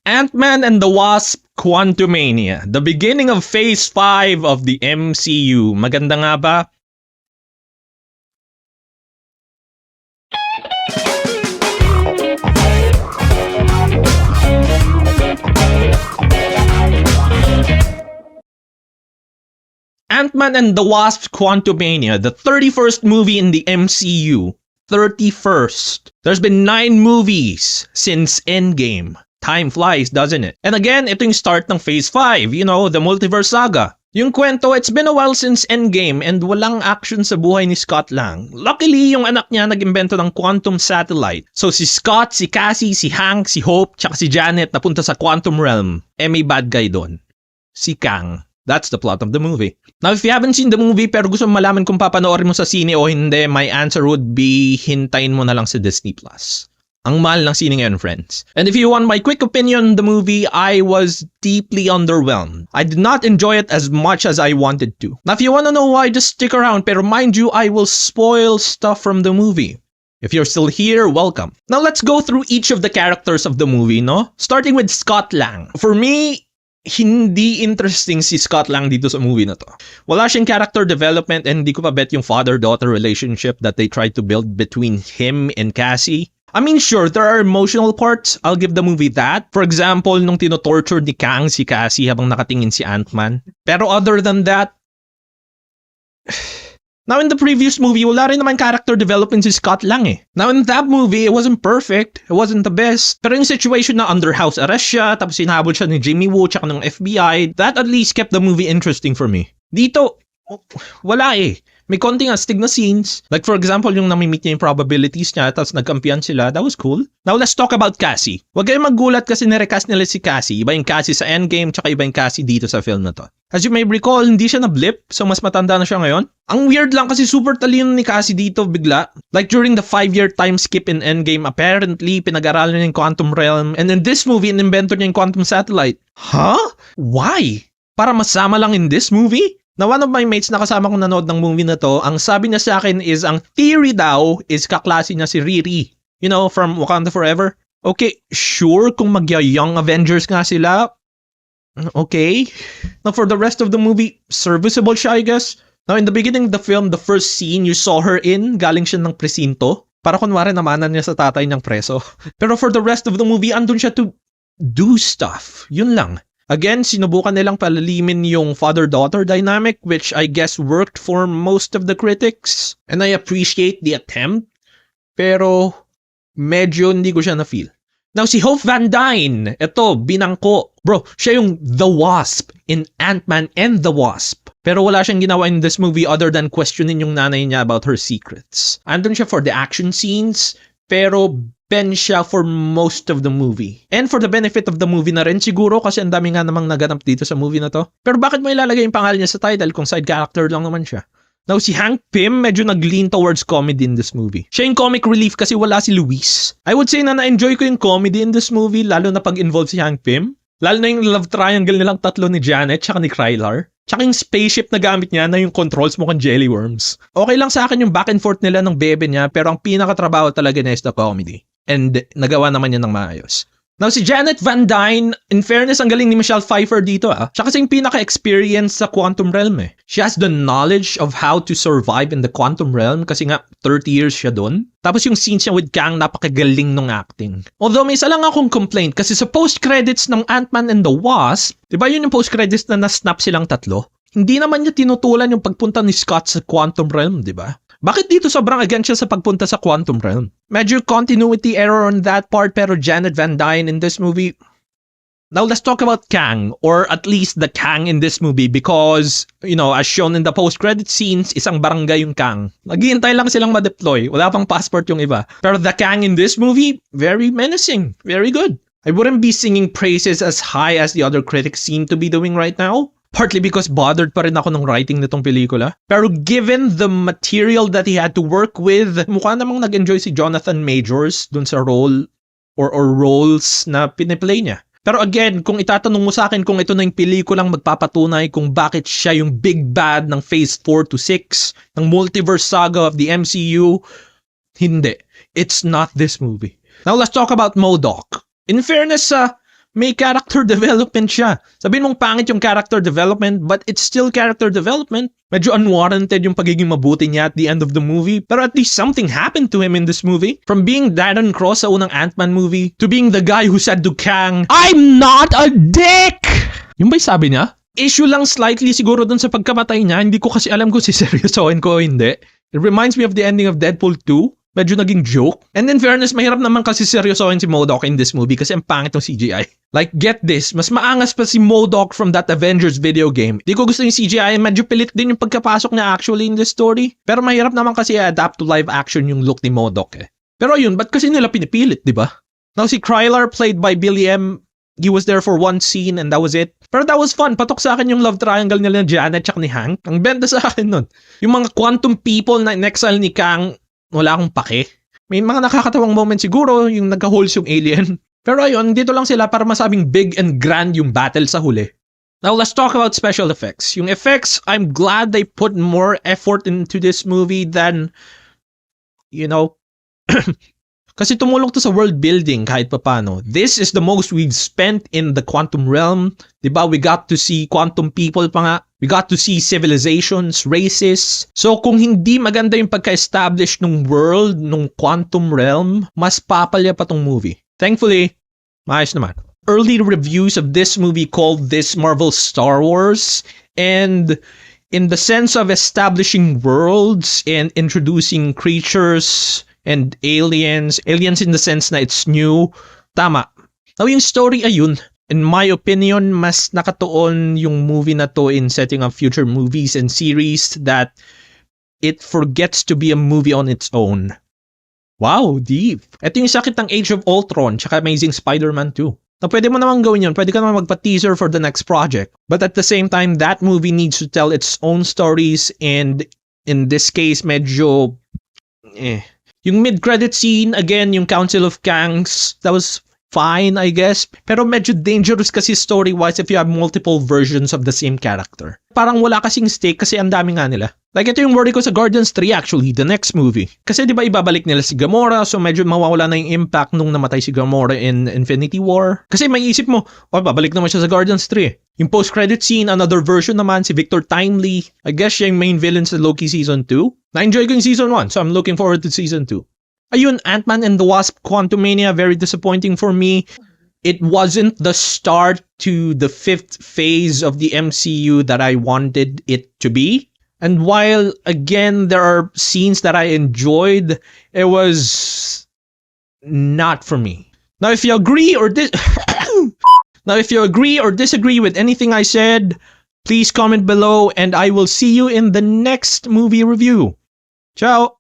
Ant-Man and the Wasp Quantumania, the beginning of Phase 5 of the MCU. Maganda nga ba? Ant-Man and the Wasp Quantumania, the 31st movie in the MCU. 31st. There's been 9 movies since Endgame. Time flies, doesn't it? And again, ito yung start ng Phase 5, you know, the multiverse saga. Yung kwento, it's been a while since Endgame and walang action sa buhay ni Scott lang. Luckily, yung anak niya nag-imbento ng quantum satellite. So si Scott, si Cassie, si Hank, si Hope, tsaka si Janet napunta sa quantum realm. May bad guy doon. Si Kang. That's the plot of the movie. Now, if you haven't seen the movie pero gusto mo malaman kung papanoorin mo sa sine o hindi, my answer would be hintayin mo na lang sa Disney+. Ang mahal ng sine ngayon, friends. And if you want my quick opinion on the movie, I was deeply underwhelmed. I did not enjoy it as much as I wanted to. Now, if you want to know why, just stick around. Pero mind you, I will spoil stuff from the movie. If you're still here, welcome. Now, let's go through each of the characters of the movie, no? Starting with Scott Lang. For me, hindi interesting si Scott Lang dito sa movie na to. Wala siyang character development and hindi ko pa bet yung father-daughter relationship that they tried to build between him and Cassie. I mean, sure, there are emotional parts. I'll give the movie that. For example, nung tinotorture ni Kang si Cassie habang nakatingin si Ant-Man. Pero other than that... Now, in the previous movie, wala rin naman character development si Scott Lang eh. Now, in that movie, it wasn't perfect. It wasn't the best. Pero yung situation na under house arrest siya, tapos hinahabol siya ni Jimmy Woo tsaka ng FBI, that at least kept the movie interesting for me. Dito, wala eh. May konting astig na scenes. Like for example, yung nami-meet niya yung probabilities niya tapos nagkampiyan sila. That was cool. Now let's talk about Cassie. Huwag kayong maggulat kasi nirecast nila si Cassie. Iba yung Cassie sa Endgame tsaka iba yung Cassie dito sa film na to. As you may recall, hindi siya na-blip. So mas matanda na siya ngayon. Ang weird lang kasi super talino ni Cassie dito bigla. Like during the 5-year time skip in Endgame, apparently pinag-aralan niya yung quantum realm. And in this movie, in-inventor niya yung quantum satellite. Huh? Why? Para masama lang in this movie? Now, one of my mates na kasama kong nanood ng movie na to, ang sabi niya sa akin is, ang theory daw is kaklase niya si Riri. You know, from Wakanda Forever. Okay, sure, kung magya-Young Avengers nga sila, okay. Now, for the rest of the movie, serviceable siya, I guess. Now, in the beginning of the film, the first scene you saw her in, galing siya ng presinto. Para kunwari namanan niya sa tatay niyang preso. Pero for the rest of the movie, andun siya to do stuff. Yun lang. Again, sinubukan nilang palalimin yung father-daughter dynamic, which I guess worked for most of the critics. And I appreciate the attempt, pero medyo hindi ko siya na-feel. Now, si Hope Van Dyne, eto, binangko. Bro, siya yung The Wasp in Ant-Man and the Wasp. Pero wala siyang ginawa in this movie other than questioning yung nanay niya about her secrets. Andun siya for the action scenes, pero ben siya for most of the movie. And for the benefit of the movie na rin siguro kasi ang dami nga namang naganap dito sa movie na to. Pero bakit mo ilalagay yung pangalan niya sa title kung side character lang naman siya? Now, si Hank Pym medyo nag-lean towards comedy in this movie. Siya yung comic relief kasi wala si Luis. I would say na na-enjoy ko yung comedy in this movie lalo na pag-involve si Hank Pym. Lalo na yung love triangle nilang tatlo ni Janet tsaka ni Krylar. Tsaka yung spaceship na gamit niya na yung controls mo kang jelly worms. Okay lang sa akin yung back and forth nila ng bebe niya pero ang pinakatrabaho talaga niya is the comedy. And nagawa naman niya ng maayos. Now, si Janet Van Dyne, in fairness, ang galing ni Michelle Pfeiffer dito Siya kasi yung pinaka-experience sa quantum realm eh. She has the knowledge of how to survive in the quantum realm kasi nga 30 years siya doon. Tapos yung scenes niya with Kang, napakagaling nung acting. Although may isa lang akong complaint kasi sa post-credits ng Ant-Man and the Wasp, diba yun yung post-credits na na-snap silang tatlo? Hindi naman niya tinutulan yung pagpunta ni Scott sa quantum realm, diba? Bakit dito sobrang against siya sa pagpunta sa quantum realm? Medyo continuity error on that part pero Janet Van Dyne in this movie... Now let's talk about Kang, or at least the Kang in this movie because, you know, as shown in the post-credit scenes, isang barangay yung Kang. Naghihintay lang silang ma-deploy. Wala pang passport yung iba. Pero the Kang in this movie, very menacing. Very good. I wouldn't be singing praises as high as the other critics seem to be doing right now. Partly because bothered pa rin ako ng writing nitong pelikula. Pero given the material that he had to work with, mukha namang nag-enjoy si Jonathan Majors dun sa role or roles na piniplay niya. Pero again, kung itatanong mo sa akin kung ito na yung pelikulang magpapatunay kung bakit siya yung big bad ng Phase 4 to 6 ng multiverse saga of the MCU, hindi. It's not this movie. Now let's talk about MODOK. In fairness, may character development siya. Sabihin mong pangit yung character development, but it's still character development. Medyo unwarranted yung pagiging mabuti niya at the end of the movie, pero at least something happened to him in this movie. From being Darren Cross sa unang Ant-Man movie, to being the guy who said to Kang, "I'm not a dick!" Yung ba'y sabi niya? Issue lang slightly siguro dun sa pagkamatay niya, hindi ko kasi alam kung siseryosohin ko o hindi. It reminds me of the ending of Deadpool 2. Medyo naging joke. And in fairness, mahirap naman kasi seryosohin si MODOK in this movie kasi ang pangit ng CGI. Like, get this, mas maangas pa si MODOK from that Avengers video game. Di ko gusto yung CGI, medyo pilit din yung pagkapasok niya actually in this story. Pero mahirap naman kasi adapt to live action yung look ni MODOK eh. Pero yun, ba't kasi nila pinipilit, di ba? Now si Krylar, played by Billy M., he was there for one scene and that was it. Pero that was fun. Patok sa akin yung love triangle nila ni Janet at ni Hank. Ang benda sa akin nun. Yung mga quantum people na in-exile ni Kang, wala akong pake. May mga nakakatawang moment siguro, yung nagka-holes yung alien. Pero ayun, dito lang sila para masabing big and grand yung battle sa huli. Now, let's talk about special effects. Yung effects, I'm glad they put more effort into this movie than, you know, kasi tumulong to sa world building kahit papano. This is the most we've spent in the quantum realm. Diba? We got to see quantum people pa nga. We got to see civilizations, races. So kung hindi maganda yung pagka-establish ng world, ng quantum realm, mas papalya pa tong movie. Thankfully, maayos naman. Early reviews of this movie called this Marvel Star Wars, and in the sense of establishing worlds and introducing creatures and aliens in the sense na it's new, tama. Now yung story ayun, in my opinion, mas nakatuon yung movie na to in setting up future movies and series that it forgets to be a movie on its own. Wow, deep. Ito yung sakit ng Age of Ultron tsaka Amazing Spider-Man 2. Na pwede mo naman gawin yun, pwede ka naman magpa-teaser for the next project. But at the same time, that movie needs to tell its own stories, and in this case, medyo Yung mid-credit scene, again, yung Council of Kangs, that was fine, I guess. Pero medyo dangerous kasi story-wise if you have multiple versions of the same character. Parang wala kasing stake kasi ang dami nga nila. Like, ito yung worry ko sa Guardians 3 actually, the next movie. Kasi di ba ibabalik nila si Gamora, so medyo mawawala na yung impact nung namatay si Gamora in Infinity War. Kasi may isip mo, babalik naman siya sa Guardians 3. Yung post-credit scene, another version naman, si Victor Timely. I guess siya yung main villain sa Loki Season 2. Na-enjoy ko yung Season 1, so I'm looking forward to Season 2. Ayun, Ant-Man and the Wasp, Quantumania, very disappointing for me. It wasn't the start to the 5th phase of the MCU that I wanted it to be. And while, again, there are scenes that I enjoyed, it was not for me. Now, if you agree or disagree with anything I said, please comment below and I will see you in the next movie review. Ciao!